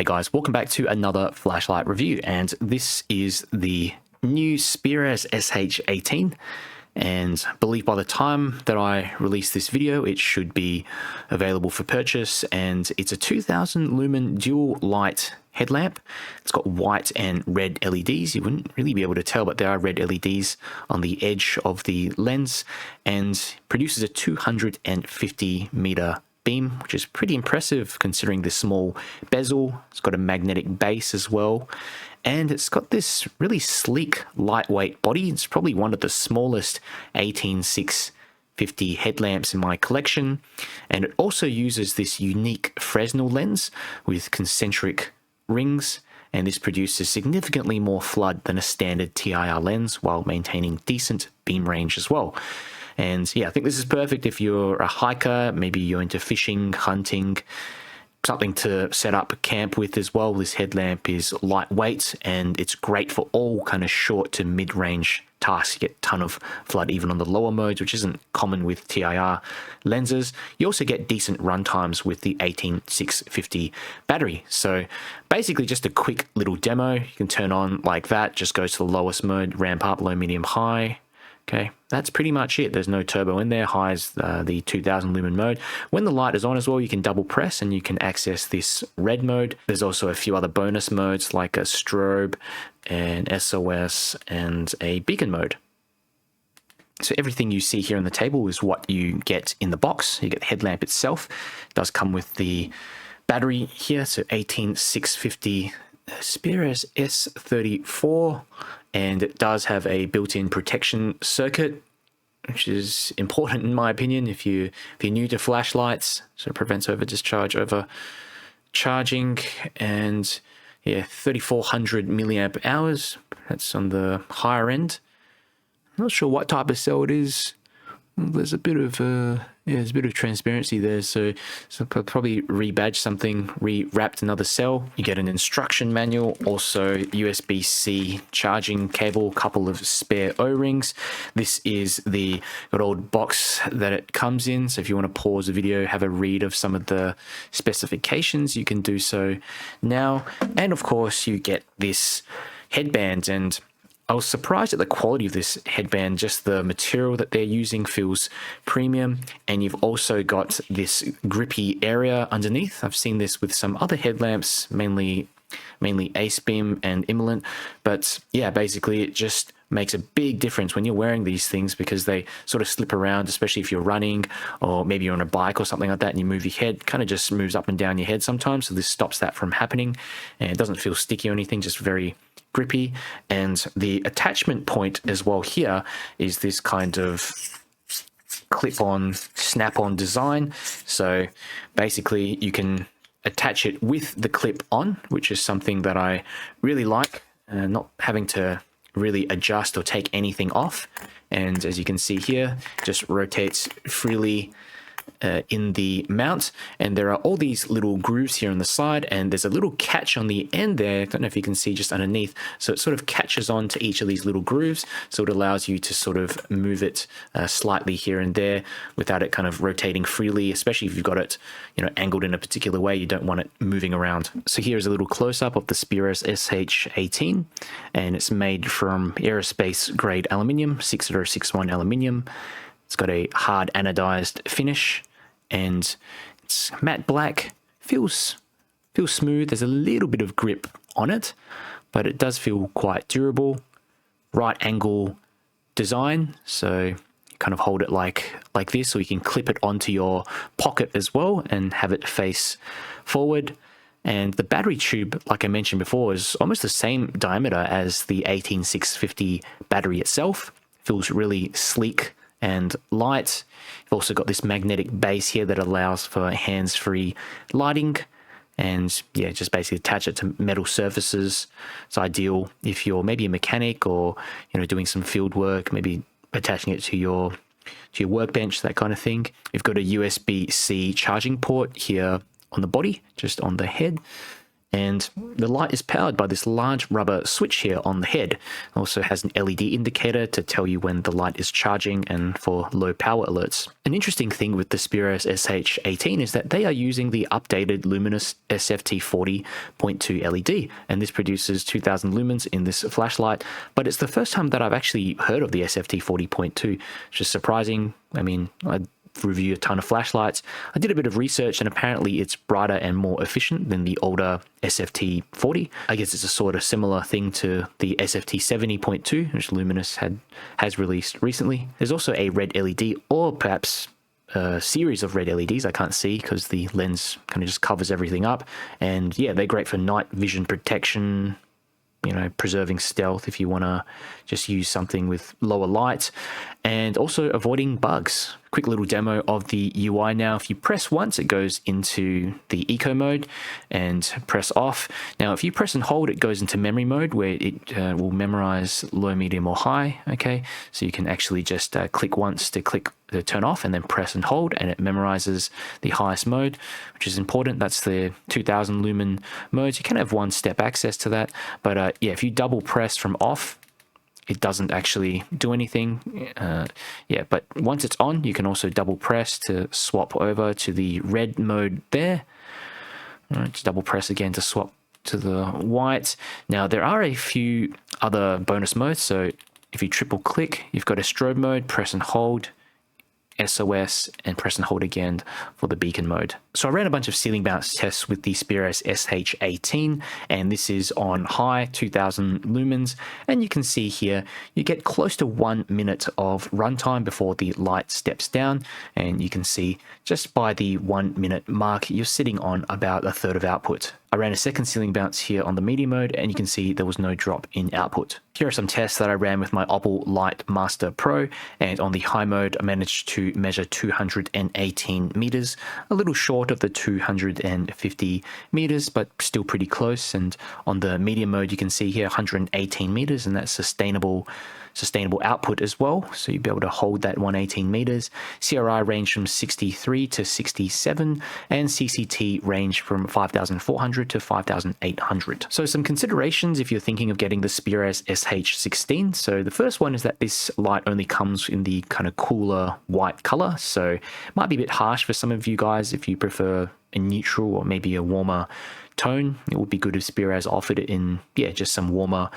Hey guys, welcome back to another flashlight review, and this is the new Speras SH18, and I believe by the time that I release this video it should be available for purchase. And it's a 2000 lumen dual light headlamp. It's got white and red LEDs. You wouldn't really be able to tell, but there are red LEDs on the edge of the lens, and produces a 250 meter beam, which is pretty impressive considering this small bezel. It's got a magnetic base as well, and it's got this really sleek, lightweight body. It's probably one of the smallest 18650 headlamps in my collection, and it also uses this unique Fresnel lens with concentric rings, and this produces significantly more flood than a standard TIR lens while maintaining decent beam range as well. And yeah, I think this is perfect if you're a hiker, maybe you're into fishing, hunting, something to set up a camp with as well. This headlamp is lightweight and it's great for all kind of short to mid-range tasks. You get a ton of flood even on the lower modes, which isn't common with TIR lenses. You also get decent run times with the 18650 battery. So basically just a quick little demo. You can turn on like that, just goes to the lowest mode, ramp up, low, medium, high. Okay, that's pretty much it. There's no turbo in there. High is the 2000 lumen mode. When the light is on as well, you can double press and you can access this red mode. There's also a few other bonus modes like a strobe, an SOS, and a beacon mode. So everything you see here on the table is what you get in the box. You get the headlamp itself. It does come with the battery here, so 18650 Speras S34, and it does have a built-in protection circuit, which is important in my opinion if you're new to flashlights. So it prevents over discharge, over charging, and yeah, 3400 milliamp hours. That's on the higher end. I'm not sure what type of cell it is. There's a bit of there's a bit of transparency there, so probably rebadge something, rewrapped another cell. You get an instruction manual, also USB-C charging cable, couple of spare O-rings. This is the good old box that it comes in, so if you want to pause the video, have a read of some of the specifications, you can do so now. And of course you get this headband, and I was surprised at the quality of this headband. Just the material that they're using feels premium, and you've also got this grippy area underneath. I've seen this with some other headlamps, mainly Ace Beam and Imalent, but yeah, basically it just makes a big difference when you're wearing these things because they sort of slip around, especially if you're running or maybe you're on a bike or something like that and you move your head, kind of just moves up and down your head sometimes, so this stops that from happening, and it doesn't feel sticky or anything, just very grippy. And the attachment point as well here is this kind of clip-on, snap-on design. So basically you can attach it with the clip on, which is something that I really like, not having to really adjust or take anything off. And as you can see here, just rotates freely in the mount, and there are all these little grooves here on the side, and there's a little catch on the end there. I don't know if you can see just underneath, so it sort of catches on to each of these little grooves, so it allows you to sort of move it slightly here and there without it kind of rotating freely, especially if you've got it, you know, angled in a particular way. You don't want it moving around. So here's a little close-up of the Speras SH18, and it's made from aerospace grade aluminium, 6061 aluminium. It's got a hard anodized finish, and it's matte black. Feels smooth. There's a little bit of grip on it, but it does feel quite durable. Right angle design, so you kind of hold it like this, so you can clip it onto your pocket as well and have it face forward. And the battery tube, like I mentioned before, is almost the same diameter as the 18650 battery itself. Feels really sleek and light. You've also got this magnetic base here that allows for hands-free lighting, and yeah, just basically attach it to metal surfaces. It's ideal if you're maybe a mechanic or, you know, doing some field work, maybe attaching it to your workbench, that kind of thing. You've got a USB-C charging port here on the body, just on the head, And the light is powered by this large rubber switch here on the head. It also has an LED indicator to tell you when the light is charging and for low power alerts. An interesting thing with the Speras SH18 is that they are using the updated Lumens SFT40.2 LED, and this produces 2000 lumens in this flashlight, but it's the first time that I've actually heard of the SFT40.2, which is surprising. I mean, I review a ton of flashlights. I did a bit of research, and apparently it's brighter and more efficient than the older SFT40. I guess it's a sort of similar thing to the SFT70.2, which Luminous has released recently. There's also a red LED, or perhaps a series of red LEDs. I can't see because the lens kind of just covers everything up. And yeah, they're great for night vision protection, you know, preserving stealth if you want to just use something with lower light, and also avoiding bugs. Quick little demo of the UI now. If you press once, it goes into the eco mode, and press off. Now, if you press and hold, it goes into memory mode where it will memorize low, medium, or high. Okay, so you can actually just click once to turn off, and then press and hold, and it memorizes the highest mode, which is important. That's the 2000 lumen modes. You can have one-step access to that, but yeah, if you double press from off, it doesn't actually do anything. Yeah, but once it's on, you can also double press to swap over to the red mode there. All right, just double press again to swap to the white. Now, there are a few other bonus modes. So if you triple click, you've got a strobe mode, press and hold, SOS, and press and hold again for the beacon mode. So I ran a bunch of ceiling bounce tests with the Speras SH18, and this is on high 2000 lumens, and you can see here you get close to 1 minute of runtime before the light steps down, and you can see just by the 1 minute mark you're sitting on about a third of output. I ran a second ceiling bounce here on the medium mode, and you can see there was no drop in output. Here are some tests that I ran with my Audible Light Master Pro, and on the high mode I managed to measure 218 meters, a little short of the 250 meters, but still pretty close. And on the medium mode you can see here 118 meters, and that's sustainable output as well, so you'll be able to hold that 118 meters. CRI range from 63 to 67, and CCT range from 5400 to 5800. So some considerations if you're thinking of getting the Speras SH16. So the first one is that this light only comes in the kind of cooler white color, so it might be a bit harsh for some of you guys if you prefer a neutral or maybe a warmer tone. It would be good if Speras offered it in, yeah, just some warmer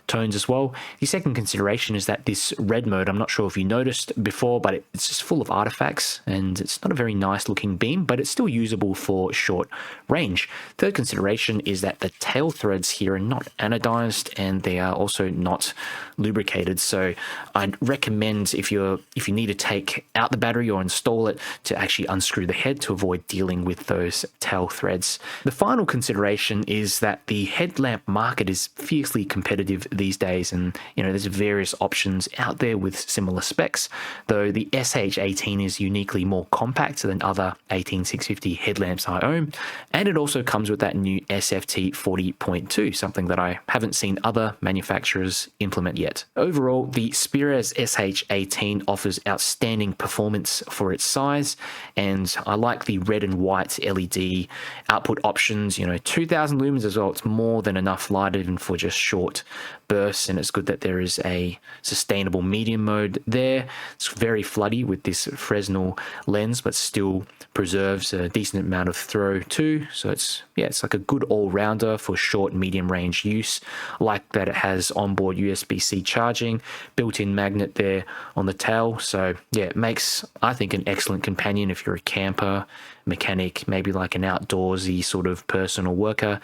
tones as well. The second consideration is that this red mode, I'm not sure if you noticed before, but it's just full of artifacts, and it's not a very nice looking beam, but it's still usable for short range. Third consideration is that the tail threads here are not anodized, and they are also not lubricated. So I'd recommend if you need to take out the battery or install it, to actually unscrew the head to avoid dealing with those tail threads. The final consideration is that the headlamp market is fiercely competitive these days, and you know, there's various options out there with similar specs, though the SH18 is uniquely more compact than other 18650 headlamps I own, and it also comes with that new SFT40.2, something that I haven't seen other manufacturers implement yet. Overall, the Speras SH18 offers outstanding performance for its size, and I like the red and white LED output options. You know, 2000 lumens as well, it's more than enough light even for just short bursts, and it's good that there is a sustainable medium mode there. It's very floody with this Fresnel lens, but still preserves a decent amount of throw too. So it's like a good all-rounder for short and medium range use. I like that it has onboard USB-C charging, built-in magnet there on the tail. So yeah, it makes, I think, an excellent companion if you're a camper, mechanic, maybe like an outdoorsy sort of person or worker.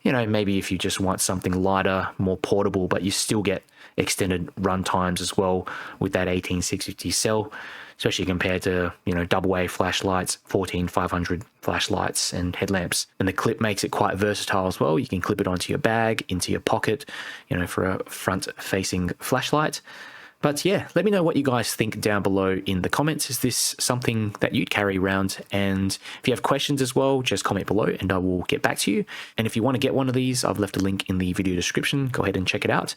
You know, maybe if you just want something lighter, more portable, but you still get extended run times as well with that 18650 cell, especially compared to, you know, AA flashlights, 14500 flashlights and headlamps. And the clip makes it quite versatile as well. You can clip it onto your bag, into your pocket, you know, for a front-facing flashlight. But yeah, let me know what you guys think down below in the comments. Is this something that you'd carry around? And if you have questions as well, just comment below and I will get back to you. And if you want to get one of these, I've left a link in the video description. Go ahead and check it out.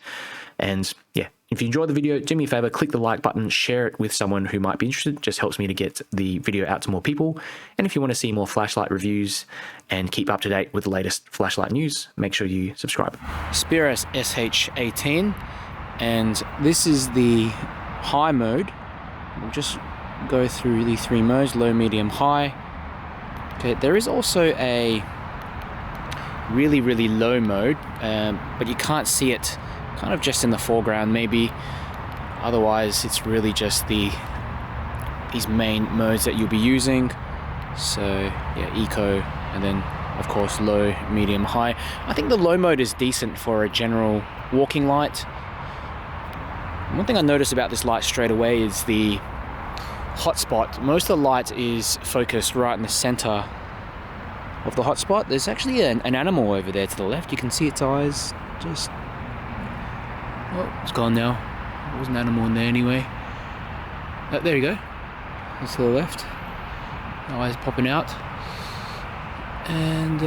And yeah, if you enjoyed the video, do me a favor, click the like button, share it with someone who might be interested. It just helps me to get the video out to more people. And if you want to see more flashlight reviews and keep up to date with the latest flashlight news, make sure you subscribe. Speras SH18. And this is the high mode. We'll just go through the 3 modes, low, medium, high. Okay, there is also a really, really low mode, but you can't see it kind of just in the foreground maybe. Otherwise, it's really just these main modes that you'll be using. So yeah, eco, and then of course low, medium, high. I think the low mode is decent for a general walking light. One thing I noticed about this light straight away is the hotspot. Most of the light is focused right in the center of the hotspot. There's actually an animal over there to the left. You can see its eyes just... Oh, it's gone now. There was an animal in there anyway. Oh, there you go. It's to the left. Eyes popping out. And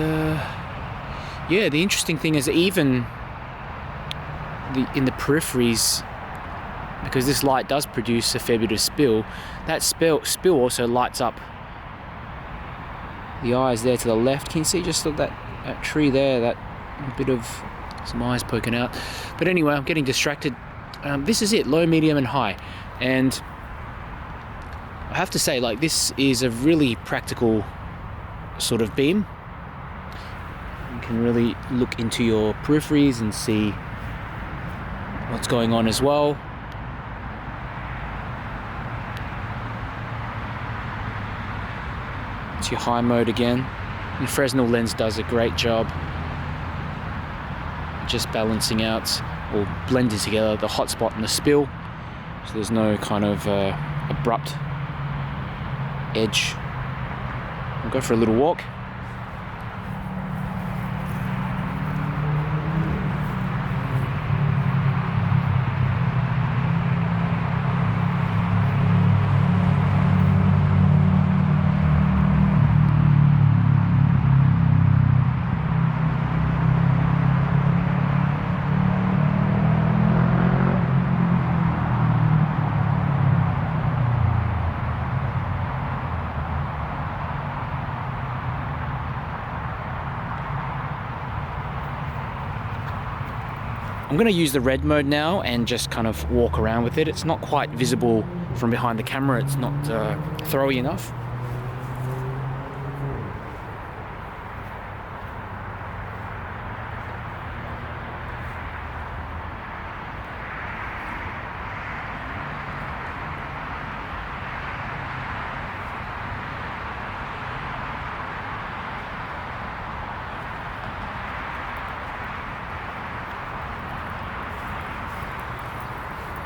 yeah, the interesting thing is even in the peripheries, because this light does produce a fair bit of spill, that spill also lights up the eyes there to the left. Can you see just that tree there, that bit of some eyes poking out? But anyway, I'm getting distracted. This is it, low, medium and high. And I have to say, like, this is a really practical sort of beam. You can really look into your peripheries and see what's going on as well. It's your high mode again. And Fresnel lens does a great job just balancing out or blending together the hotspot and the spill, so there's no kind of abrupt edge. I'll go for a little walk. I'm going to use the red mode now and just kind of walk around with it. It's not quite visible from behind the camera. It's not throwy enough.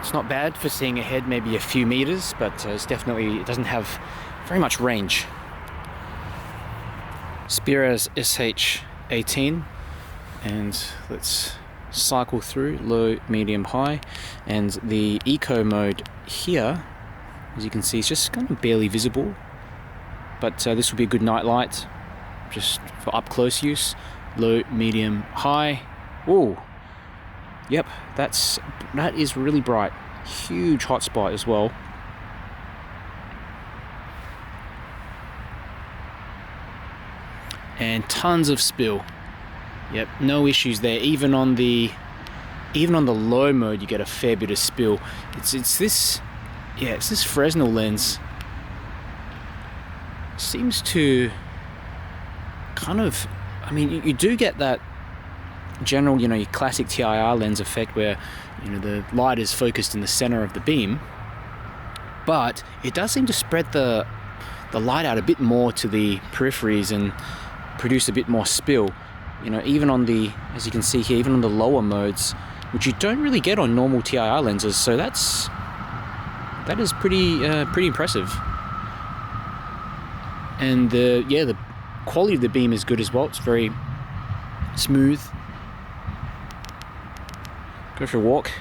It's not bad for seeing ahead, maybe a few meters, but it doesn't have very much range. Speras SH18, and let's cycle through low, medium, high, and the eco mode here, as you can see, is just kind of barely visible, but this will be a good night light, just for up close use. Low, medium, high. Ooh. Yep, that is really bright. Huge hotspot as well. And tons of spill. Yep, no issues there. Even on the low mode, you get a fair bit of spill. It's this Fresnel lens. Seems to kind of, I mean, you do get that general, your classic TIR lens effect where, the light is focused in the center of the beam, but it does seem to spread the light out a bit more to the peripheries and produce a bit more spill. Even on the, as you can see here, even on the lower modes, which you don't really get on normal TIR lenses, so that is pretty impressive. And the quality of the beam is good as well. It's very smooth. Go for a walk.